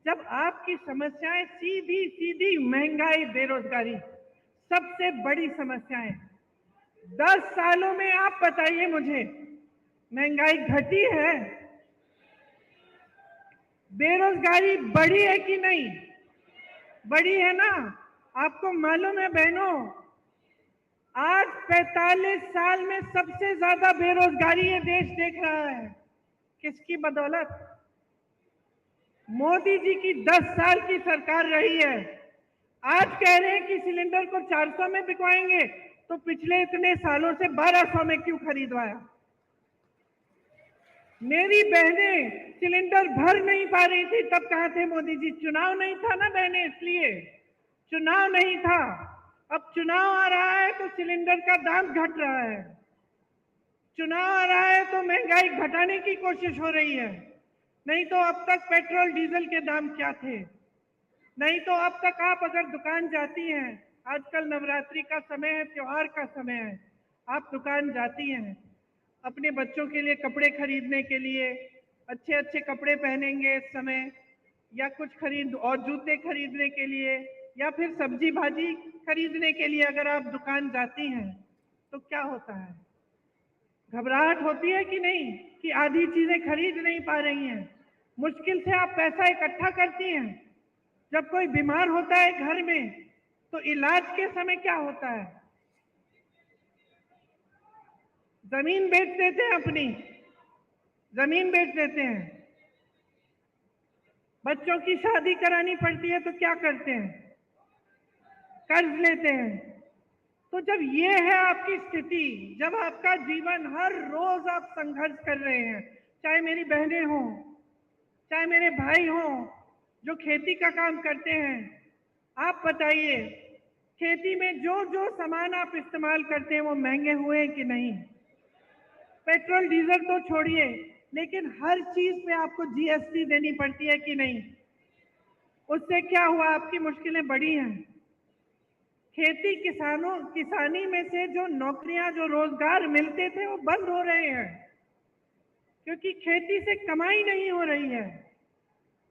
जब आपकी समस्याएं सीधी सीधी महंगाई, बेरोजगारी सबसे बड़ी समस्याएं। 10 सालों में आप बताइए मुझे, महंगाई घटी है? बेरोजगारी बढ़ी है कि नहीं? बढ़ी है ना? आपको मालूम है बहनों, आज 45 साल में सबसे ज्यादा बेरोजगारी ये देश देख रहा है। किसकी बदौलत? मोदी जी की 10 साल की सरकार रही है। आज कह रहे हैं कि सिलेंडर को 400 में बिकवाएंगे, तो पिछले इतने सालों से 1200 में क्यों खरीदवाया? मेरी बहनें सिलेंडर भर नहीं पा रही थी, तब कहाँ थे मोदी जी? चुनाव नहीं था ना बहनें, इसलिए चुनाव नहीं था। अब चुनाव आ रहा है तो सिलेंडर का दाम घट रहा है। चुनाव आ रहा है तो महंगाई घटाने की कोशिश हो रही है। नहीं तो अब तक पेट्रोल डीजल के दाम क्या थे? नहीं तो अब तक आप अगर दुकान जाती हैं, आजकल नवरात्रि का समय है, त्योहार का समय है, आप दुकान जाती हैं अपने बच्चों के लिए कपड़े खरीदने के लिए, अच्छे अच्छे कपड़े पहनेंगे इस समय, या कुछ खरीद और जूते खरीदने के लिए, या फिर सब्जी भाजी खरीदने के लिए अगर आप दुकान जाती हैं, तो क्या होता है? घबराहट होती है कि नहीं कि आधी चीजें खरीद नहीं पा रही हैं? मुश्किल से आप पैसा इकट्ठा करती हैं। जब कोई बीमार होता है घर में, तो इलाज के समय क्या होता है? जमीन बेच देते हैं, अपनी जमीन बेच देते हैं। बच्चों की शादी करानी पड़ती है तो क्या करते हैं? कर्ज लेते हैं। तो जब ये है आपकी स्थिति, जब आपका जीवन हर रोज आप संघर्ष कर रहे हैं, चाहे मेरी बहनें हों, चाहे मेरे भाई हों जो खेती का काम करते हैं, आप बताइए खेती में जो जो सामान आप इस्तेमाल करते हैं वो महंगे हुए हैं कि नहीं? पेट्रोल डीजल तो छोड़िए, लेकिन हर चीज पे आपको जीएसटी देनी पड़ती है कि नहीं? उससे क्या हुआ? आपकी मुश्किलें बढ़ी हैं। खेती किसानी में से जो नौकरियां, जो रोजगार मिलते थे वो बंद हो रहे हैं, क्योंकि खेती से कमाई नहीं हो रही है।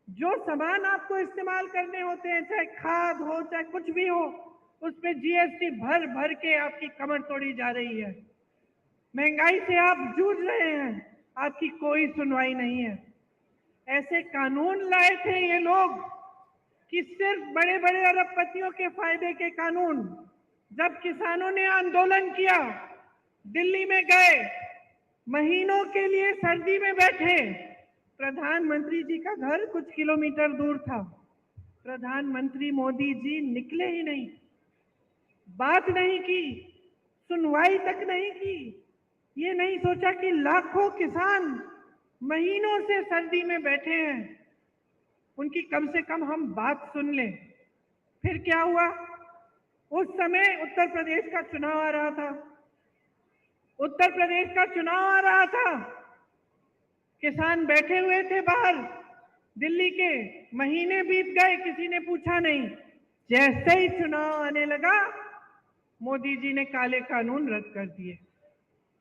जो सामान आपको इस्तेमाल करने होते हैं, चाहे खाद हो चाहे कुछ भी हो, उस पे जीएसटी भर भर के आपकी कमर तोड़ी जा रही है। महंगाई से आप जूझ रहे हैं, आपकी कोई सुनवाई नहीं है। ऐसे कानून लाए थे ये लोग कि सिर्फ बड़े बड़े अरबपतियों के फायदे के कानून। जब किसानों ने आंदोलन किया, दिल्ली में गए, महीनों के लिए सर्दी में बैठे, प्रधानमंत्री जी का घर कुछ किलोमीटर दूर था, प्रधानमंत्री मोदी जी निकले ही नहीं, बात नहीं की, सुनवाई तक नहीं की। ये नहीं सोचा कि लाखों किसान महीनों से सर्दी में बैठे हैं, उनकी कम से कम हम बात सुन लें। फिर क्या हुआ? उस समय उत्तर प्रदेश का चुनाव आ रहा था, उत्तर प्रदेश का चुनाव आ रहा था, किसान बैठे हुए थे बाहर दिल्ली के, महीने बीत गए, किसी ने पूछा नहीं। जैसे ही चुनाव आने लगा, मोदी जी ने काले कानून रद्द कर दिए।